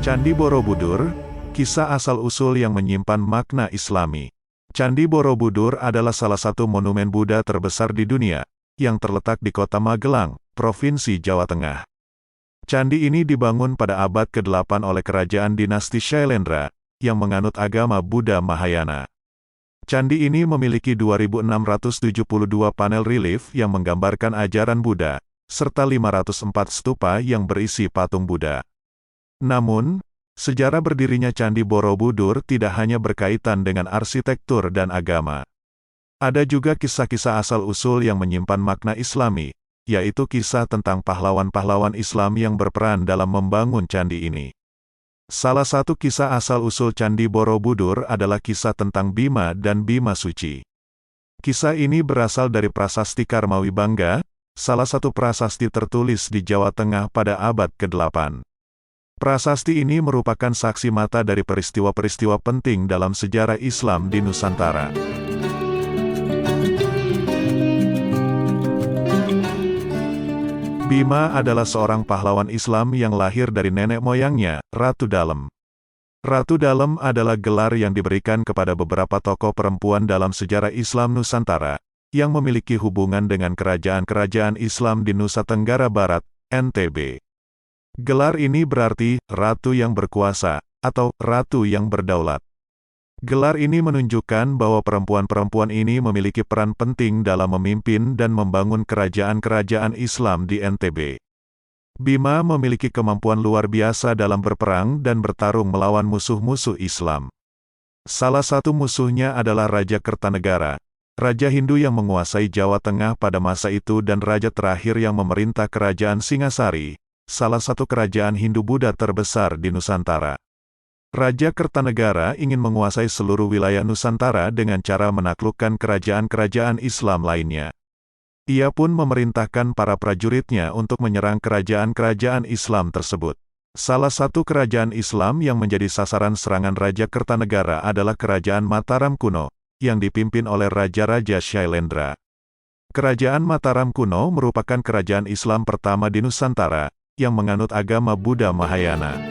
Candi Borobudur, kisah asal-usul yang menyimpan makna Islami. Candi Borobudur adalah salah satu monumen Buddha terbesar di dunia, yang terletak di kota Magelang, Provinsi Jawa Tengah. Candi ini dibangun pada abad ke-8 oleh kerajaan dinasti Shailendra, yang menganut agama Buddha Mahayana. Candi ini memiliki 2.672 panel relief yang menggambarkan ajaran Buddha, serta 504 stupa yang berisi patung Buddha. Namun, sejarah berdirinya Candi Borobudur tidak hanya berkaitan dengan arsitektur dan agama. Ada juga kisah-kisah asal-usul yang menyimpan makna Islami, yaitu kisah tentang pahlawan-pahlawan Islam yang berperan dalam membangun candi ini. Salah satu kisah asal-usul Candi Borobudur adalah kisah tentang Bima dan Bima Suci. Kisah ini berasal dari prasasti Karmawi Bangga, salah satu prasasti tertulis di Jawa Tengah pada abad ke-8. Prasasti ini merupakan saksi mata dari peristiwa-peristiwa penting dalam sejarah Islam di Nusantara. Bima adalah seorang pahlawan Islam yang lahir dari nenek moyangnya, Ratu Dalem. Ratu Dalem adalah gelar yang diberikan kepada beberapa tokoh perempuan dalam sejarah Islam Nusantara, yang memiliki hubungan dengan kerajaan-kerajaan Islam di Nusa Tenggara Barat, NTB. Gelar ini berarti, Ratu yang berkuasa, atau Ratu yang berdaulat. Gelar ini menunjukkan bahwa perempuan-perempuan ini memiliki peran penting dalam memimpin dan membangun kerajaan-kerajaan Islam di NTB. Bima memiliki kemampuan luar biasa dalam berperang dan bertarung melawan musuh-musuh Islam. Salah satu musuhnya adalah Raja Kertanegara, Raja Hindu yang menguasai Jawa Tengah pada masa itu dan raja terakhir yang memerintah Kerajaan Singasari, salah satu kerajaan Hindu-Buddha terbesar di Nusantara. Raja Kertanegara ingin menguasai seluruh wilayah Nusantara dengan cara menaklukkan kerajaan-kerajaan Islam lainnya. Ia pun memerintahkan para prajuritnya untuk menyerang kerajaan-kerajaan Islam tersebut. Salah satu kerajaan Islam yang menjadi sasaran serangan Raja Kertanegara adalah Kerajaan Mataram kuno, yang dipimpin oleh Raja-Raja Shailendra. Kerajaan Mataram kuno merupakan kerajaan Islam pertama di Nusantara, yang menganut agama Buddha Mahayana.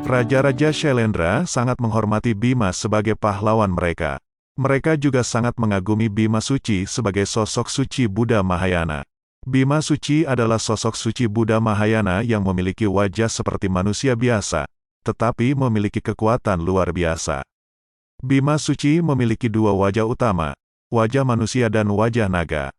Raja-raja Shailendra sangat menghormati Bima sebagai pahlawan mereka. Mereka juga sangat mengagumi Bima Suci sebagai sosok suci Buddha Mahayana. Bima Suci adalah sosok suci Buddha Mahayana yang memiliki wajah seperti manusia biasa, tetapi memiliki kekuatan luar biasa. Bima Suci memiliki dua wajah utama, wajah manusia dan wajah naga.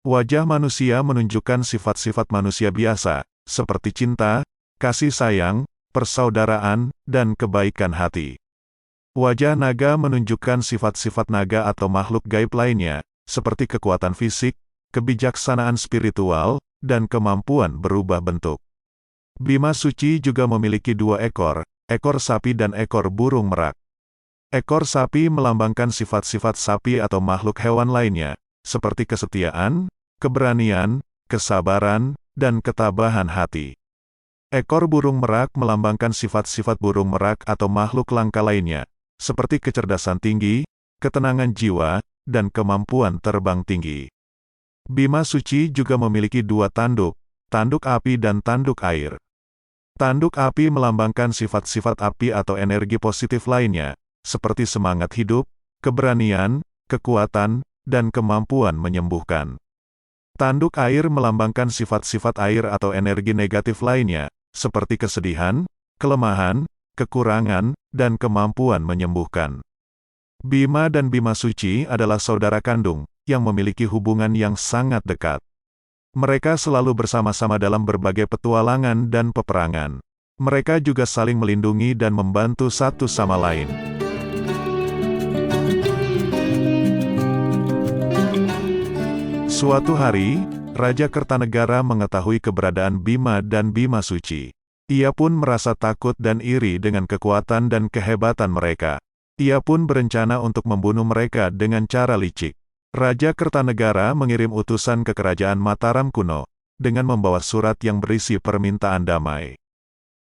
Wajah manusia menunjukkan sifat-sifat manusia biasa, seperti cinta, kasih sayang, persaudaraan, dan kebaikan hati. Wajah naga menunjukkan sifat-sifat naga atau makhluk gaib lainnya, seperti kekuatan fisik, kebijaksanaan spiritual, dan kemampuan berubah bentuk. Bima Suci juga memiliki dua ekor sapi dan ekor burung merak. Ekor sapi melambangkan sifat-sifat sapi atau makhluk hewan lainnya, seperti kesetiaan, keberanian, kesabaran, dan ketabahan hati. Ekor burung merak melambangkan sifat-sifat burung merak atau makhluk langka lainnya, seperti kecerdasan tinggi, ketenangan jiwa, dan kemampuan terbang tinggi. Bima Suci juga memiliki dua tanduk api dan tanduk air. Tanduk api melambangkan sifat-sifat api atau energi positif lainnya, seperti semangat hidup, keberanian, kekuatan, dan kemampuan menyembuhkan. Tanduk air melambangkan sifat-sifat air atau energi negatif lainnya, seperti kesedihan, kelemahan, kekurangan, dan kemampuan menyembuhkan. Bima dan Bima Suci adalah saudara kandung, yang memiliki hubungan yang sangat dekat. Mereka selalu bersama-sama dalam berbagai petualangan dan peperangan. Mereka juga saling melindungi dan membantu satu sama lain. Suatu hari, Raja Kertanegara mengetahui keberadaan Bima dan Bima Suci. Ia pun merasa takut dan iri dengan kekuatan dan kehebatan mereka. Ia pun berencana untuk membunuh mereka dengan cara licik. Raja Kertanegara mengirim utusan ke Kerajaan Mataram kuno, dengan membawa surat yang berisi permintaan damai.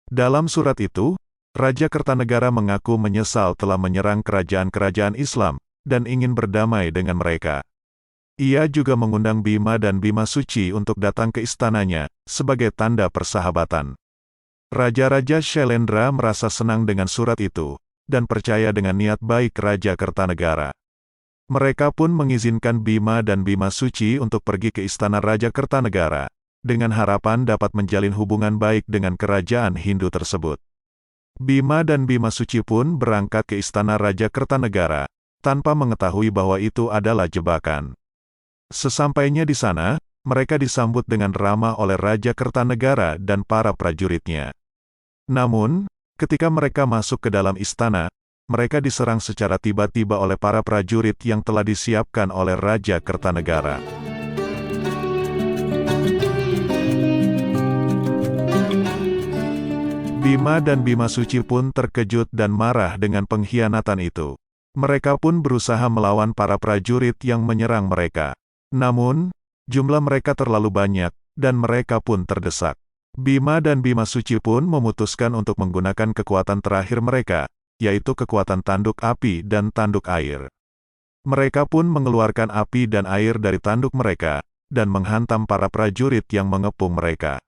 Dalam surat itu, Raja Kertanegara mengaku menyesal telah menyerang kerajaan-kerajaan Islam, dan ingin berdamai dengan mereka. Ia juga mengundang Bima dan Bima Suci untuk datang ke istananya, sebagai tanda persahabatan. Raja-Raja Shailendra merasa senang dengan surat itu, dan percaya dengan niat baik Raja Kertanegara. Mereka pun mengizinkan Bima dan Bima Suci untuk pergi ke istana Raja Kertanegara, dengan harapan dapat menjalin hubungan baik dengan kerajaan Hindu tersebut. Bima dan Bima Suci pun berangkat ke istana Raja Kertanegara, tanpa mengetahui bahwa itu adalah jebakan. Sesampainya di sana, mereka disambut dengan ramah oleh Raja Kertanegara dan para prajuritnya. Namun, ketika mereka masuk ke dalam istana, mereka diserang secara tiba-tiba oleh para prajurit yang telah disiapkan oleh Raja Kertanegara. Bima dan Bima Suci pun terkejut dan marah dengan pengkhianatan itu. Mereka pun berusaha melawan para prajurit yang menyerang mereka. Namun, jumlah mereka terlalu banyak, dan mereka pun terdesak. Bima dan Bima Suci pun memutuskan untuk menggunakan kekuatan terakhir mereka, yaitu kekuatan tanduk api dan tanduk air. Mereka pun mengeluarkan api dan air dari tanduk mereka, dan menghantam para prajurit yang mengepung mereka.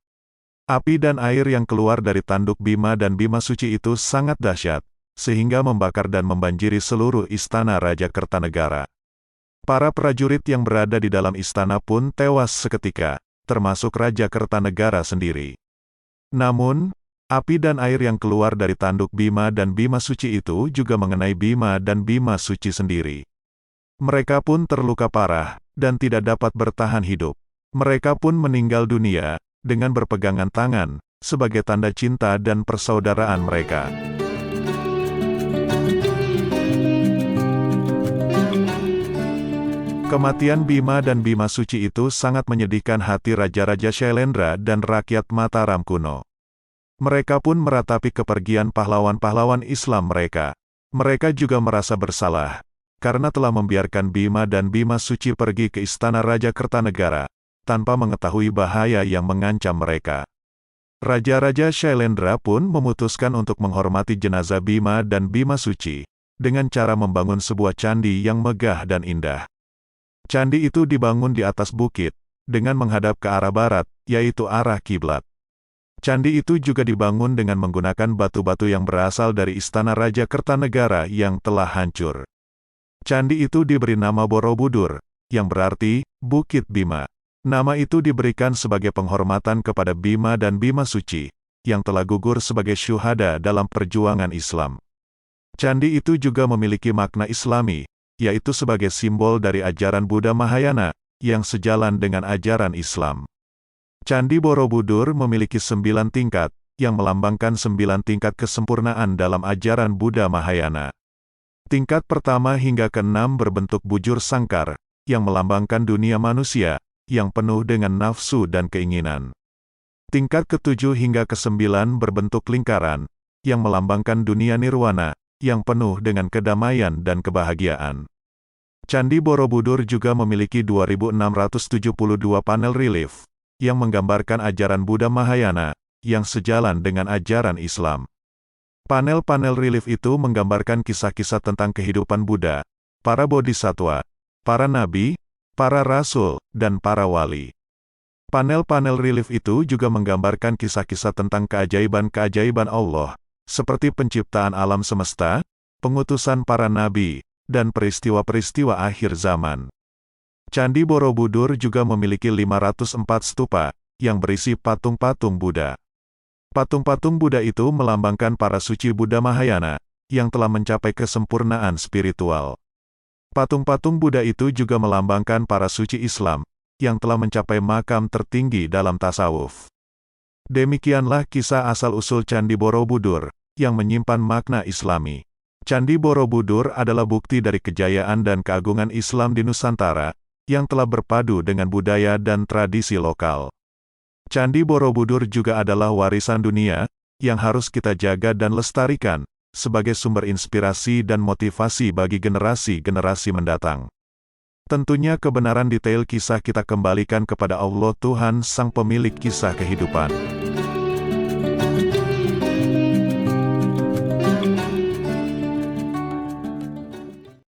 Api dan air yang keluar dari tanduk Bima dan Bima Suci itu sangat dahsyat, sehingga membakar dan membanjiri seluruh istana Raja Kertanegara. Para prajurit yang berada di dalam istana pun tewas seketika, termasuk Raja Kertanegara sendiri. Namun, api dan air yang keluar dari tanduk Bima dan Bima Suci itu juga mengenai Bima dan Bima Suci sendiri. Mereka pun terluka parah, dan tidak dapat bertahan hidup. Mereka pun meninggal dunia, dengan berpegangan tangan, sebagai tanda cinta dan persaudaraan mereka. Kematian Bima dan Bima Suci itu sangat menyedihkan hati Raja-Raja Shailendra dan rakyat Mataram kuno. Mereka pun meratapi kepergian pahlawan-pahlawan Islam mereka. Mereka juga merasa bersalah, karena telah membiarkan Bima dan Bima Suci pergi ke istana Raja Kertanegara, tanpa mengetahui bahaya yang mengancam mereka. Raja-Raja Shailendra pun memutuskan untuk menghormati jenazah Bima dan Bima Suci, dengan cara membangun sebuah candi yang megah dan indah. Candi itu dibangun di atas bukit, dengan menghadap ke arah barat, yaitu arah kiblat. Candi itu juga dibangun dengan menggunakan batu-batu yang berasal dari istana Raja Kertanegara yang telah hancur. Candi itu diberi nama Borobudur, yang berarti, Bukit Bima. Nama itu diberikan sebagai penghormatan kepada Bima dan Bima Suci, yang telah gugur sebagai syuhada dalam perjuangan Islam. Candi itu juga memiliki makna Islami, yaitu sebagai simbol dari ajaran Buddha Mahayana, yang sejalan dengan ajaran Islam. Candi Borobudur memiliki 9 tingkat, yang melambangkan 9 tingkat kesempurnaan dalam ajaran Buddha Mahayana. Tingkat pertama hingga ke-6 berbentuk bujur sangkar, yang melambangkan dunia manusia, yang penuh dengan nafsu dan keinginan. Tingkat ke-7 hingga ke-9 berbentuk lingkaran, yang melambangkan dunia nirwana, yang penuh dengan kedamaian dan kebahagiaan. Candi Borobudur juga memiliki 2.672 panel relief, yang menggambarkan ajaran Buddha Mahayana, yang sejalan dengan ajaran Islam. Panel-panel relief itu menggambarkan kisah-kisah tentang kehidupan Buddha, para bodhisattva, para nabi, para rasul, dan para wali. Panel-panel relief itu juga menggambarkan kisah-kisah tentang keajaiban-keajaiban Allah, seperti penciptaan alam semesta, pengutusan para nabi, dan peristiwa-peristiwa akhir zaman. Candi Borobudur juga memiliki 504 stupa, yang berisi patung-patung Buddha. Patung-patung Buddha itu melambangkan para suci Buddha Mahayana, yang telah mencapai kesempurnaan spiritual. Patung-patung Buddha itu juga melambangkan para suci Islam, yang telah mencapai makam tertinggi dalam tasawuf. Demikianlah kisah asal-usul Candi Borobudur, yang menyimpan makna Islami. Candi Borobudur adalah bukti dari kejayaan dan keagungan Islam di Nusantara, yang telah berpadu dengan budaya dan tradisi lokal. Candi Borobudur juga adalah warisan dunia, yang harus kita jaga dan lestarikan, sebagai sumber inspirasi dan motivasi bagi generasi-generasi mendatang. Tentunya kebenaran detail kisah kita kembalikan kepada Allah Tuhan Sang Pemilik kisah kehidupan.